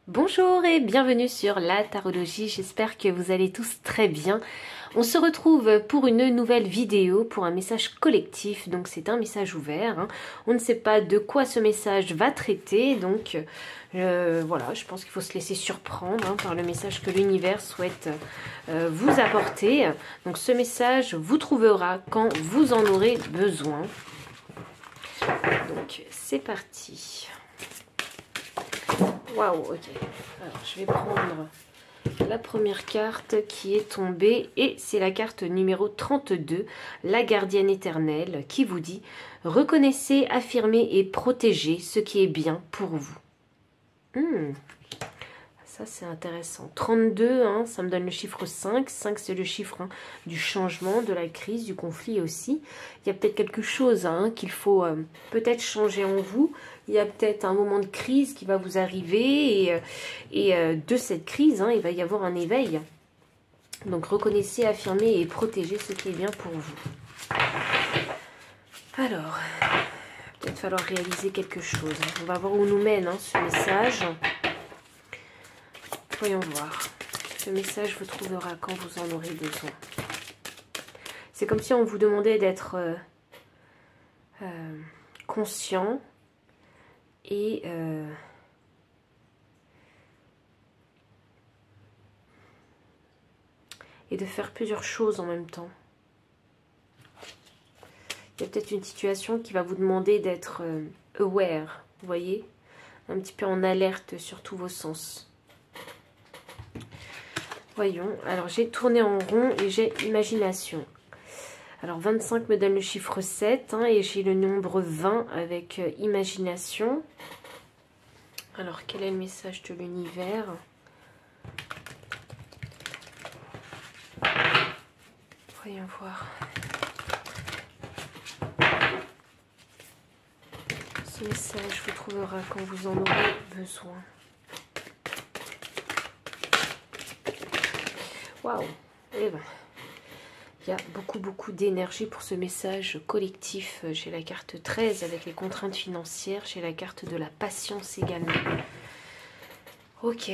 Bonjour et bienvenue sur la tarologie, j'espère que vous allez tous très bien. On se retrouve pour une nouvelle vidéo, pour un message collectif, donc c'est un message ouvert. Hein. On ne sait pas de quoi ce message va traiter, donc voilà, je pense qu'il faut se laisser surprendre par le message que l'univers souhaite vous apporter. Donc ce message vous trouvera quand vous en aurez besoin. Donc c'est parti. Waouh, ok. Alors, je vais prendre la première carte qui est tombée et c'est la carte numéro 32, la gardienne éternelle, qui vous dit « Reconnaissez, affirmez et protégez ce qui est bien pour vous. » Ça, c'est intéressant. 32, hein, ça me donne le chiffre 5. 5, c'est le chiffre du changement, de la crise, du conflit aussi. Il y a peut-être quelque chose qu'il faut peut-être changer en vous. Il y a peut-être un moment de crise qui va vous arriver. Et de cette crise, il va y avoir un éveil. Donc, reconnaissez, affirmez et protégez ce qui est bien pour vous. Alors, peut-être falloir réaliser quelque chose. On va voir où nous mène ce message. Voyons voir. Ce message vous trouvera quand vous en aurez besoin. C'est comme si on vous demandait d'être conscient et de faire plusieurs choses en même temps. Il y a peut-être une situation qui va vous demander d'être aware, vous voyez, un petit peu en alerte sur tous vos sens. Voyons, alors j'ai tourné en rond et j'ai imagination. Alors 25 me donne le chiffre 7 et j'ai le nombre 20 avec imagination. Alors quel est le message de l'univers? Voyons voir. Ce message vous trouvera quand vous en aurez besoin. Waouh, eh ben, il y a beaucoup d'énergie pour ce message collectif. J'ai la carte 13 avec les contraintes financières. J'ai la carte de la patience également. Ok.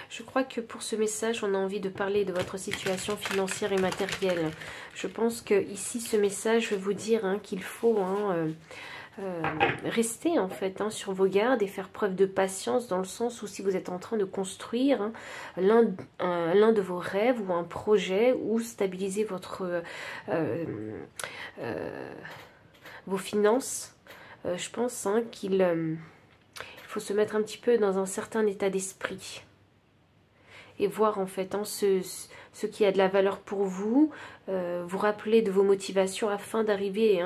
Je crois que pour ce message, on a envie de parler de votre situation financière et matérielle. Je pense que ici, ce message veut vous dire qu'il faut... rester en fait sur vos gardes et faire preuve de patience dans le sens où si vous êtes en train de construire l'un de vos rêves ou un projet ou stabiliser vos finances, je pense qu'il faut se mettre un petit peu dans un certain état d'esprit et voir en fait ce qui a de la valeur pour vous, vous rappeler de vos motivations afin d'arriver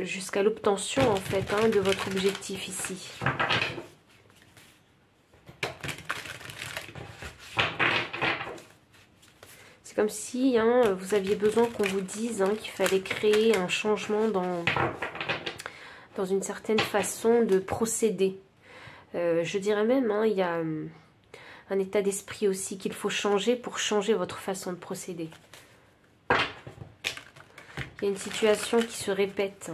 jusqu'à l'obtention en fait de votre objectif ici. C'est comme si vous aviez besoin qu'on vous dise qu'il fallait créer un changement dans une certaine façon de procéder. Je dirais même, il y a un état d'esprit aussi qu'il faut changer pour changer votre façon de procéder. Il y a une situation qui se répète.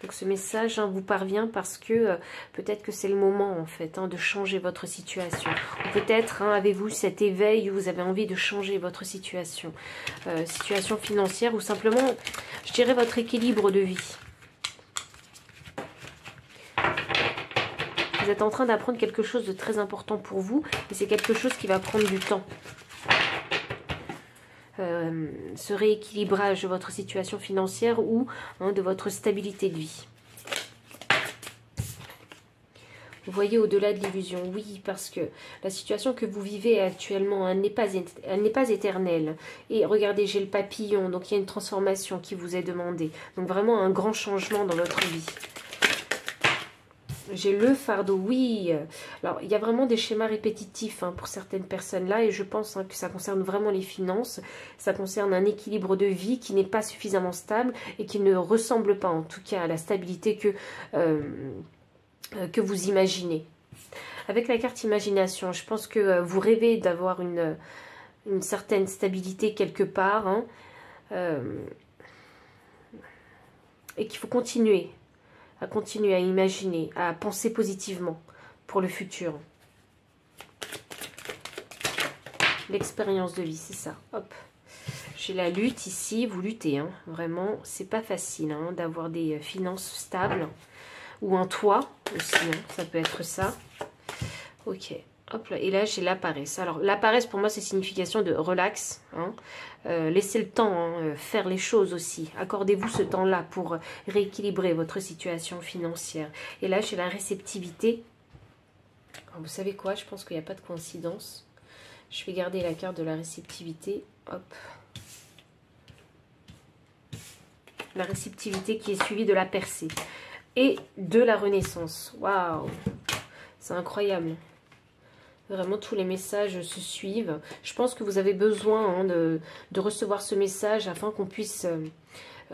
Donc ce message vous parvient parce que peut-être que c'est le moment en fait de changer votre situation. Peut-être avez-vous cet éveil où vous avez envie de changer votre situation. Situation financière ou simplement, je dirais, votre équilibre de vie. Vous êtes en train d'apprendre quelque chose de très important pour vous et c'est quelque chose qui va prendre du temps. Ce rééquilibrage de votre situation financière ou de votre stabilité de vie. Vous voyez au-delà de l'illusion, oui, parce que la situation que vous vivez actuellement, elle n'est pas éternelle. Et regardez, j'ai le papillon, donc il y a une transformation qui vous est demandée. Donc vraiment un grand changement dans votre vie. J'ai le fardeau, oui. Alors, il y a vraiment des schémas répétitifs pour certaines personnes là et je pense que ça concerne vraiment les finances. Ça concerne un équilibre de vie qui n'est pas suffisamment stable et qui ne ressemble pas en tout cas à la stabilité que vous imaginez. Avec la carte imagination, je pense que vous rêvez d'avoir une certaine stabilité quelque part. et qu'il faut continuer à imaginer, à penser positivement pour le futur. L'expérience de vie, c'est ça. Hop. J'ai la lutte ici, vous luttez, hein. Vraiment, c'est pas facile hein, d'avoir des finances stables. Ou un toit aussi, hein. Ça peut être ça. Ok, hop là. Et là, j'ai la paresse. Alors, la paresse, pour moi, c'est signification de relax. Hein. Laissez le temps hein, faire les choses aussi. Accordez-vous ce temps-là pour rééquilibrer votre situation financière. Et là, j'ai la réceptivité. Alors, vous savez quoi? Je pense qu'il n'y a pas de coïncidence. Je vais garder la carte de la réceptivité. Hop. La réceptivité qui est suivie de la percée. Et de la renaissance. Waouh! C'est incroyable. Vraiment, tous les messages se suivent. Je pense que vous avez besoin hein, de recevoir ce message afin qu'on puisse...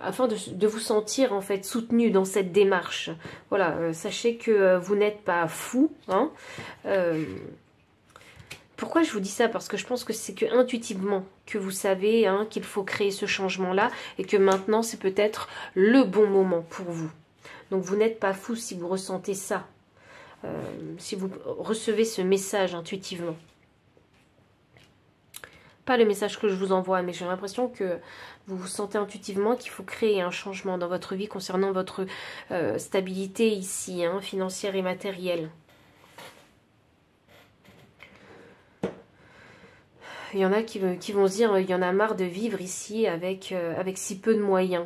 afin de vous sentir en fait soutenu dans cette démarche. Voilà, sachez que vous n'êtes pas fou. Hein. Pourquoi je vous dis ça? Parce que je pense que c'est que intuitivement que vous savez hein, qu'il faut créer ce changement-là et que maintenant c'est peut-être le bon moment pour vous. Donc vous n'êtes pas fou si vous ressentez ça, si vous recevez ce message intuitivement. Pas le message que je vous envoie, mais j'ai l'impression que vous vous sentez intuitivement qu'il faut créer un changement dans votre vie concernant votre stabilité ici, hein, financière et matérielle. Il y en a qui vont se dire, il y en a marre de vivre ici avec si peu de moyens.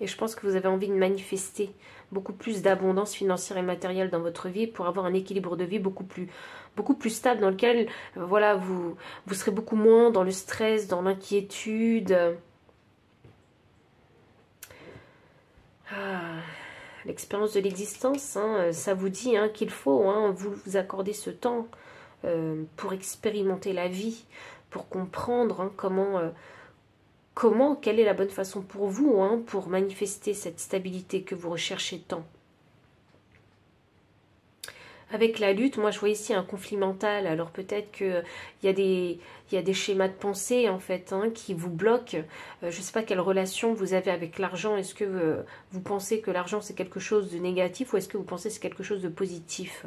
Et je pense que vous avez envie de manifester beaucoup plus d'abondance financière et matérielle dans votre vie pour avoir un équilibre de vie beaucoup plus stable dans lequel voilà, vous serez beaucoup moins dans le stress, dans l'inquiétude. L'expérience de l'existence, hein, ça vous dit hein, qu'il faut hein, vous accorder ce temps pour expérimenter la vie, pour comprendre hein, quelle est la bonne façon pour vous, hein, pour manifester cette stabilité que vous recherchez tant. Avec la lutte, moi je vois ici un conflit mental, alors peut-être qu'il y a des schémas de pensée en fait hein, qui vous bloquent. Je ne sais pas quelle relation vous avez avec l'argent, est-ce que vous pensez que l'argent c'est quelque chose de négatif ou est-ce que vous pensez que c'est quelque chose de positif?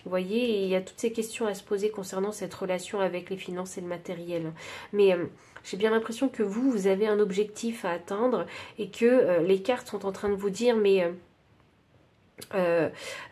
Vous voyez, il y a toutes ces questions à se poser concernant cette relation avec les finances et le matériel. Mais j'ai bien l'impression que vous avez un objectif à atteindre et que les cartes sont en train de vous dire, mais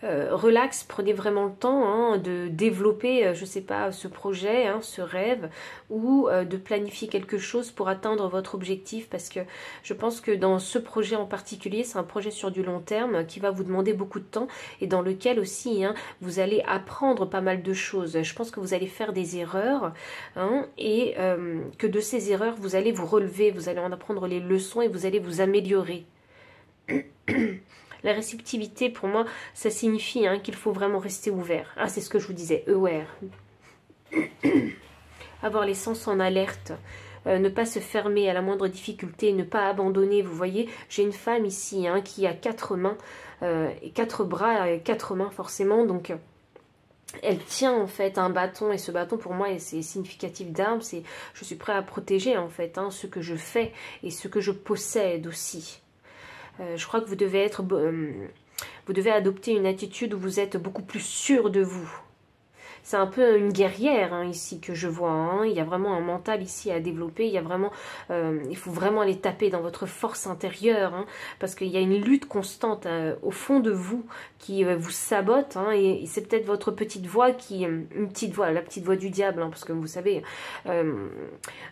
relax, prenez vraiment le temps hein, de développer, je sais pas, ce projet, hein, ce rêve, ou de planifier quelque chose pour atteindre votre objectif, parce que je pense que dans ce projet en particulier, c'est un projet sur du long terme qui va vous demander beaucoup de temps et dans lequel aussi hein, vous allez apprendre pas mal de choses. Je pense que vous allez faire des erreurs hein, et que de ces erreurs, vous allez vous relever, vous allez en apprendre les leçons et vous allez vous améliorer. La réceptivité, pour moi, ça signifie hein, qu'il faut vraiment rester ouvert. Ah, c'est ce que je vous disais, aware. Avoir les sens en alerte. Ne pas se fermer à la moindre difficulté, ne pas abandonner. Vous voyez, j'ai une femme ici hein, qui a 4 mains, 4 bras et 4 mains forcément. Donc, elle tient en fait un bâton et ce bâton pour moi c'est significatif d'arme. C'est je suis prêt à protéger en fait hein, ce que je fais et ce que je possède aussi. Je crois que vous devez adopter une attitude où vous êtes beaucoup plus sûr de vous. C'est un peu une guerrière hein, ici que je vois. Hein. Il y a vraiment un mental ici à développer. Il y a vraiment, il faut vraiment aller taper dans votre force intérieure. Hein, parce qu'il y a une lutte constante au fond de vous qui vous sabote. Hein, et c'est peut-être votre petite voix qui... Une petite voix, la petite voix du diable. Hein, parce que vous savez,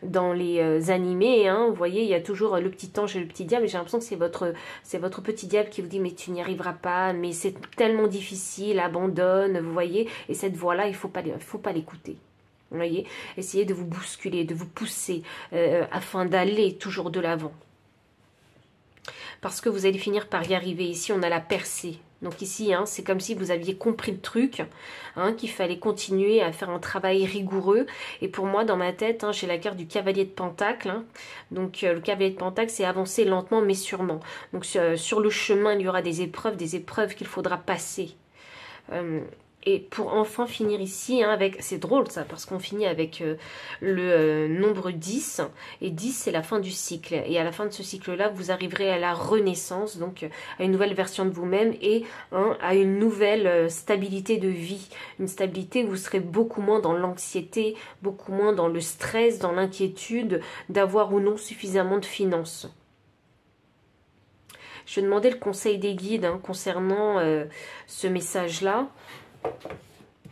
dans les animés, hein, vous voyez, il y a toujours le petit ange et le petit diable. Et j'ai l'impression que c'est votre petit diable qui vous dit mais tu n'y arriveras pas. Mais c'est tellement difficile, abandonne. Vous voyez. Et cette voix-là, il faut pas l'écouter. Vous voyez, essayez de vous bousculer, de vous pousser afin d'aller toujours de l'avant. Parce que vous allez finir par y arriver. Ici, on a la percée. Donc ici, hein, c'est comme si vous aviez compris le truc, hein, qu'il fallait continuer à faire un travail rigoureux. Et pour moi, dans ma tête, hein, j'ai la carte du cavalier de Pentacle. Hein. Donc le cavalier de Pentacle, c'est avancer lentement mais sûrement. Donc sur le chemin, il y aura des épreuves qu'il faudra passer. Et pour enfin finir ici, hein, avec, c'est drôle ça, parce qu'on finit avec le nombre 10, et 10 c'est la fin du cycle, et à la fin de ce cycle-là, vous arriverez à la renaissance, donc à une nouvelle version de vous-même, et hein, à une nouvelle stabilité de vie, une stabilité où vous serez beaucoup moins dans l'anxiété, beaucoup moins dans le stress, dans l'inquiétude d'avoir ou non suffisamment de finances. Je demandais le conseil des guides hein, concernant ce message-là.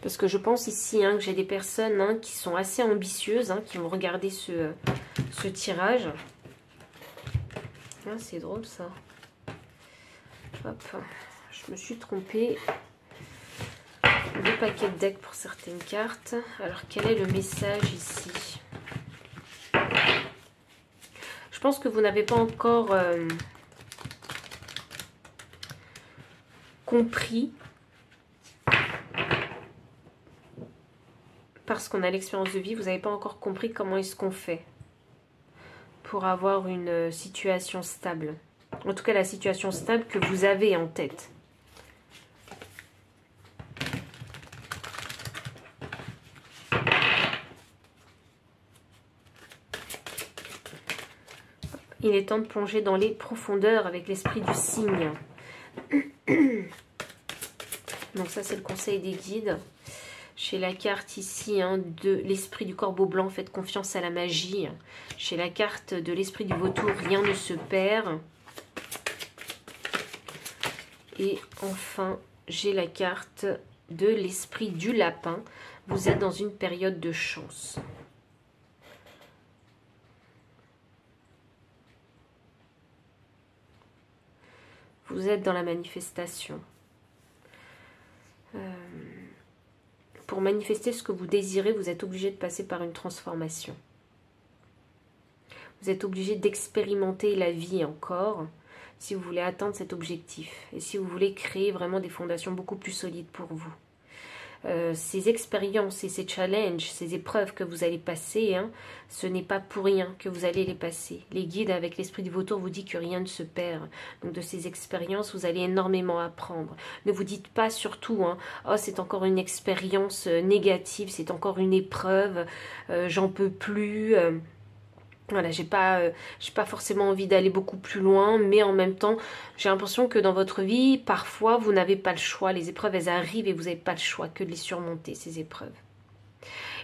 Parce que je pense ici hein, que j'ai des personnes hein, qui sont assez ambitieuses, hein, qui vont regarder ce tirage. Ah, c'est drôle ça. Hop, je me suis trompée. 2 paquets de deck pour certaines cartes. Alors quel est le message ici? Je pense que vous n'avez pas encore compris. Parce qu'on a l'expérience de vie, vous n'avez pas encore compris comment est-ce qu'on fait pour avoir une situation stable. En tout cas, la situation stable que vous avez en tête. Il est temps de plonger dans les profondeurs avec l'esprit du cygne. Donc ça, c'est le conseil des guides. Chez la carte ici hein, de l'esprit du corbeau blanc, faites confiance à la magie. Chez la carte de l'esprit du vautour, rien ne se perd. Et enfin, j'ai la carte de l'esprit du lapin. Vous êtes dans une période de chance. Vous êtes dans la manifestation. Pour manifester ce que vous désirez, vous êtes obligé de passer par une transformation. Vous êtes obligé d'expérimenter la vie encore si vous voulez atteindre cet objectif. Et si vous voulez créer vraiment des fondations beaucoup plus solides pour vous. Ces expériences et ces challenges, ces épreuves que vous allez passer, hein, ce n'est pas pour rien que vous allez les passer. Les guides avec l'esprit du vautour vous disent que rien ne se perd. Donc de ces expériences, vous allez énormément apprendre. Ne vous dites pas surtout, hein, oh c'est encore une expérience négative, c'est encore une épreuve, j'en peux plus. Voilà, j'ai pas forcément envie d'aller beaucoup plus loin, mais en même temps, j'ai l'impression que dans votre vie, parfois, vous n'avez pas le choix. Les épreuves, elles arrivent et vous n'avez pas le choix que de les surmonter, ces épreuves.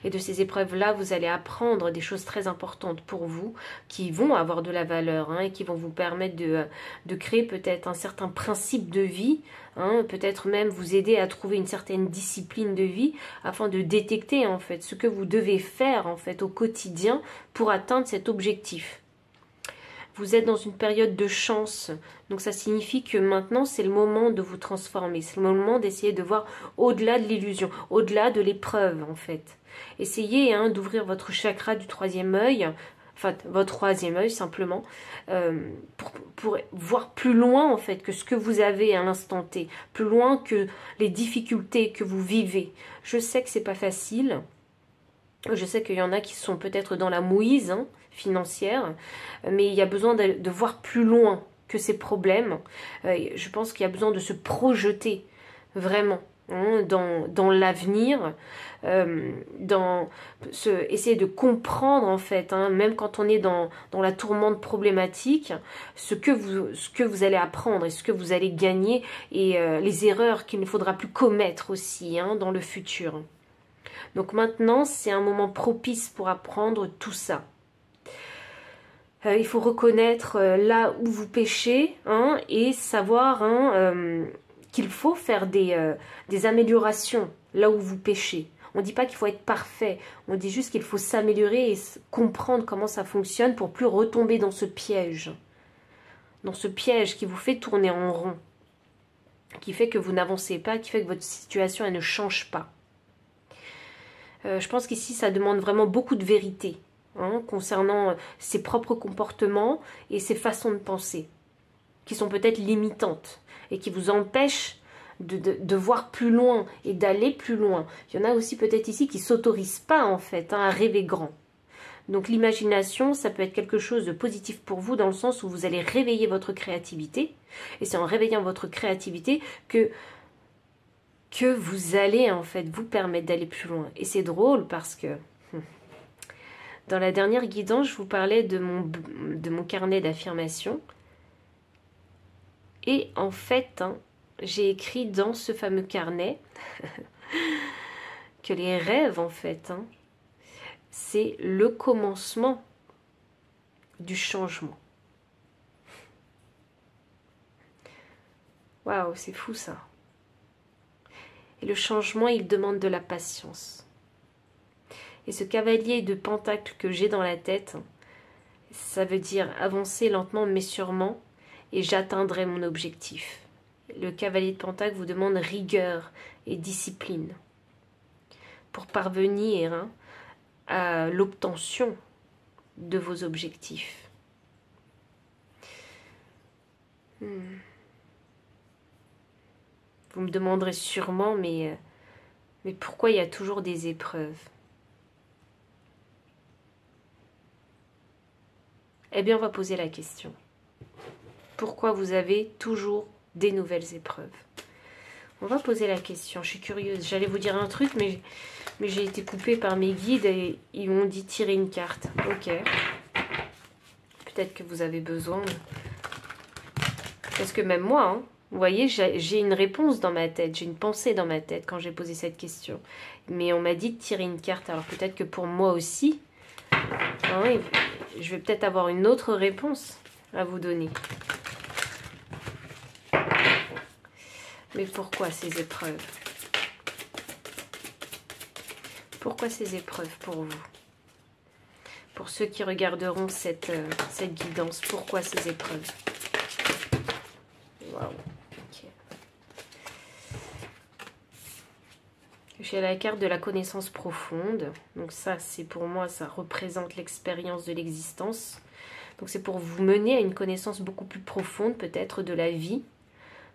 Et de ces épreuves-là, vous allez apprendre des choses très importantes pour vous, qui vont avoir de la valeur, hein, et qui vont vous permettre de créer peut-être un certain principe de vie, hein, peut-être même vous aider à trouver une certaine discipline de vie, afin de détecter en fait ce que vous devez faire en fait au quotidien pour atteindre cet objectif. Vous êtes dans une période de chance, donc ça signifie que maintenant c'est le moment de vous transformer, c'est le moment d'essayer de voir au-delà de l'illusion, au-delà de l'épreuve en fait. Essayez hein, d'ouvrir votre chakra du 3e œil, enfin votre 3e œil simplement, pour voir plus loin en fait que ce que vous avez à l'instant T, plus loin que les difficultés que vous vivez. Je sais que c'est pas facile, je sais qu'il y en a qui sont peut-être dans la mouise hein, financière, mais il y a besoin de voir plus loin que ces problèmes. Je pense qu'il y a besoin de se projeter vraiment hein, dans l'avenir, essayer de comprendre en fait, hein, même quand on est dans la tourmente problématique, ce que vous allez apprendre et ce que vous allez gagner et les erreurs qu'il ne faudra plus commettre aussi hein, dans le futur. Donc maintenant, c'est un moment propice pour apprendre tout ça. Il faut reconnaître là où vous péchez hein, et savoir hein, qu'il faut faire des améliorations là où vous péchez. On ne dit pas qu'il faut être parfait, on dit juste qu'il faut s'améliorer et comprendre comment ça fonctionne pour plus retomber dans ce piège. Dans ce piège qui vous fait tourner en rond, qui fait que vous n'avancez pas, qui fait que votre situation elle ne change pas. Je pense qu'ici ça demande vraiment beaucoup de vérité. Hein, concernant ses propres comportements et ses façons de penser, qui sont peut-être limitantes et qui vous empêchent de voir plus loin et d'aller plus loin. Il y en a aussi peut-être ici qui ne s'autorisent pas en fait hein, à rêver grand. Donc l'imagination, ça peut être quelque chose de positif pour vous dans le sens où vous allez réveiller votre créativité et c'est en réveillant votre créativité que que vous allez en fait vous permettre d'aller plus loin. Et c'est drôle parce que dans la dernière guidance, je vous parlais de mon carnet d'affirmation. Et en fait, hein, j'ai écrit dans ce fameux carnet que les rêves, en fait, hein, c'est le commencement du changement. Waouh, c'est fou ça. Et le changement, il demande de la patience. Et ce cavalier de pentacle que j'ai dans la tête, ça veut dire avancer lentement mais sûrement, et j'atteindrai mon objectif. Le cavalier de pentacle vous demande rigueur et discipline pour parvenir, hein, à l'obtention de vos objectifs. Vous me demanderez sûrement, mais pourquoi il y a toujours des épreuves? Eh bien, on va poser la question. Pourquoi vous avez toujours des nouvelles épreuves? On va poser la question, je suis curieuse. J'allais vous dire un truc, mais j'ai été coupée par mes guides et ils m'ont dit tirer une carte. Ok. Peut-être que vous avez besoin. Parce que même moi, hein, vous voyez, j'ai une réponse dans ma tête, j'ai une pensée dans ma tête quand j'ai posé cette question. Mais on m'a dit de tirer une carte, alors peut-être que pour moi aussi, hein, je vais peut-être avoir une autre réponse à vous donner. Mais pourquoi ces épreuves? Pourquoi ces épreuves pour vous? Pour ceux qui regarderont cette guidance, pourquoi ces épreuves? Waouh, ok. J'ai la carte de la connaissance profonde. Donc ça, c'est pour moi, ça représente l'expérience de l'existence. Donc c'est pour vous mener à une connaissance beaucoup plus profonde, peut-être de la vie,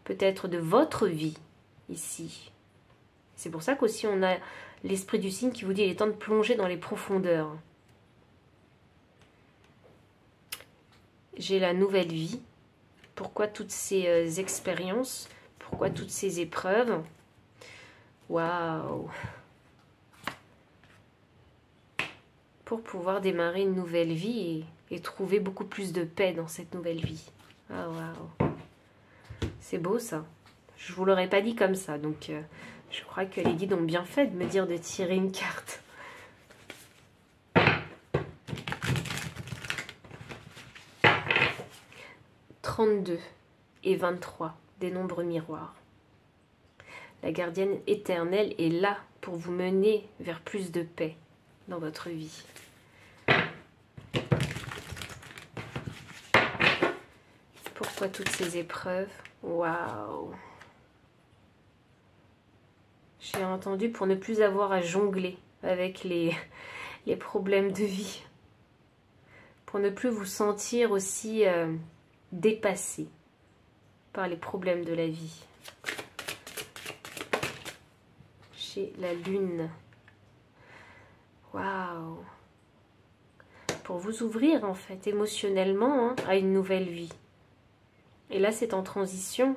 peut-être de votre vie, ici. C'est pour ça qu'aussi on a l'esprit du signe qui vous dit il est temps de plonger dans les profondeurs. J'ai la nouvelle vie. Pourquoi toutes ces expériences? Pourquoi toutes ces épreuves? Waouh! Pour pouvoir démarrer une nouvelle vie et trouver beaucoup plus de paix dans cette nouvelle vie. Ah waouh! C'est beau ça. Je vous l'aurais pas dit comme ça, donc je crois que les guides ont bien fait de me dire de tirer une carte. « 32 et 23, des nombres miroirs. La gardienne éternelle est là pour vous mener vers plus de paix dans votre vie. Pourquoi toutes ces épreuves? Waouh! J'ai entendu pour ne plus avoir à jongler avec les problèmes de vie. Pour ne plus vous sentir aussi dépassé par les problèmes de la vie. J'ai la lune. Waouh! Pour vous ouvrir en fait émotionnellement, hein, à une nouvelle vie. Et là c'est en transition.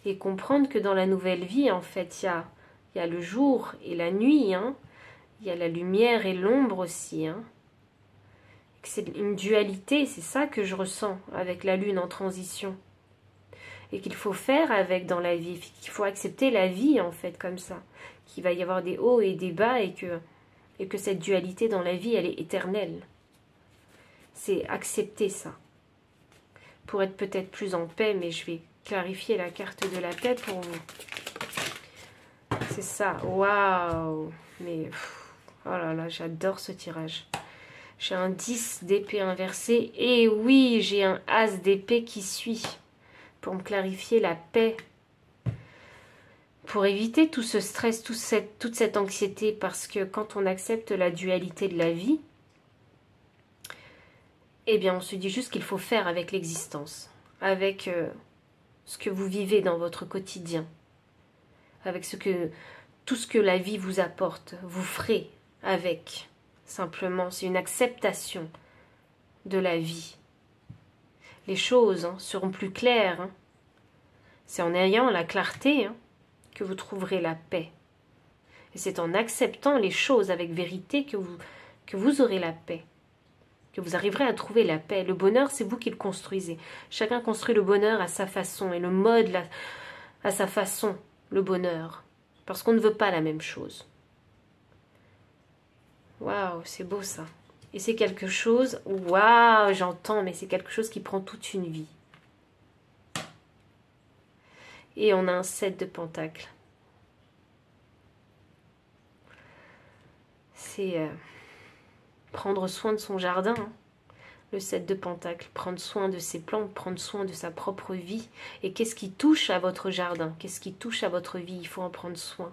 Et comprendre que dans la nouvelle vie, en fait, il y a le jour et la nuit, hein. Il y a la lumière et l'ombre aussi, hein. C'est une dualité, c'est ça que je ressens avec la lune en transition. Et qu'il faut faire avec dans la vie, qu'il faut accepter la vie, en fait, comme ça. Qu'il va y avoir des hauts et des bas et que cette dualité dans la vie, elle est éternelle. C'est accepter ça. Pour être peut-être plus en paix, mais je vais clarifier la carte de la paix pour vous. C'est ça. Waouh! Mais, oh là là, j'adore ce tirage. J'ai un 10 d'épée inversée. Et oui, j'ai un as d'épée qui suit. Pour me clarifier la paix. Pour éviter tout ce stress, toute cette anxiété. Parce que quand on accepte la dualité de la vie, eh bien, on se dit juste qu'il faut faire avec l'existence. Avec ce que vous vivez dans votre quotidien. Avec tout ce que la vie vous apporte. Vous ferez avec. Simplement, c'est une acceptation de la vie. Les choses, hein, seront plus claires. Hein. C'est en ayant la clarté, hein, que vous trouverez la paix. Et c'est en acceptant les choses avec vérité que vous aurez la paix. Que vous arriverez à trouver la paix. Le bonheur, c'est vous qui le construisez. Chacun construit le bonheur à sa façon et le mode à sa façon, le bonheur. Parce qu'on ne veut pas la même chose. Waouh, c'est beau ça. Et c'est quelque chose, waouh, j'entends, mais c'est quelque chose qui prend toute une vie. Et on a un 7 de pentacles. C'est prendre soin de son jardin. Hein. Le 7 de pentacles, prendre soin de ses plantes, prendre soin de sa propre vie. Et qu'est-ce qui touche à votre jardin? Qu'est-ce qui touche à votre vie? Il faut en prendre soin.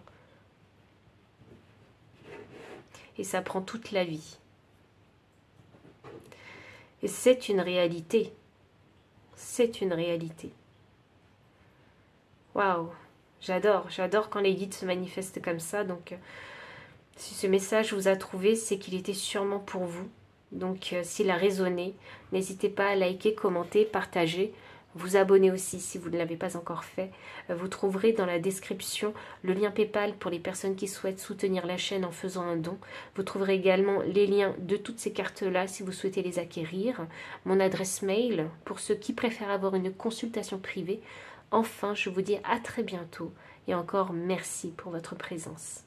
Et ça prend toute la vie. Et c'est une réalité. C'est une réalité. Waouh, j'adore quand les guides se manifestent comme ça. Donc, si ce message vous a trouvé, c'est qu'il était sûrement pour vous. Donc, s'il a résonné, n'hésitez pas à liker, commenter, partager. Vous abonner aussi si vous ne l'avez pas encore fait. Vous trouverez dans la description le lien PayPal pour les personnes qui souhaitent soutenir la chaîne en faisant un don. Vous trouverez également les liens de toutes ces cartes-là si vous souhaitez les acquérir. Mon adresse mail pour ceux qui préfèrent avoir une consultation privée. Enfin, je vous dis à très bientôt et encore merci pour votre présence.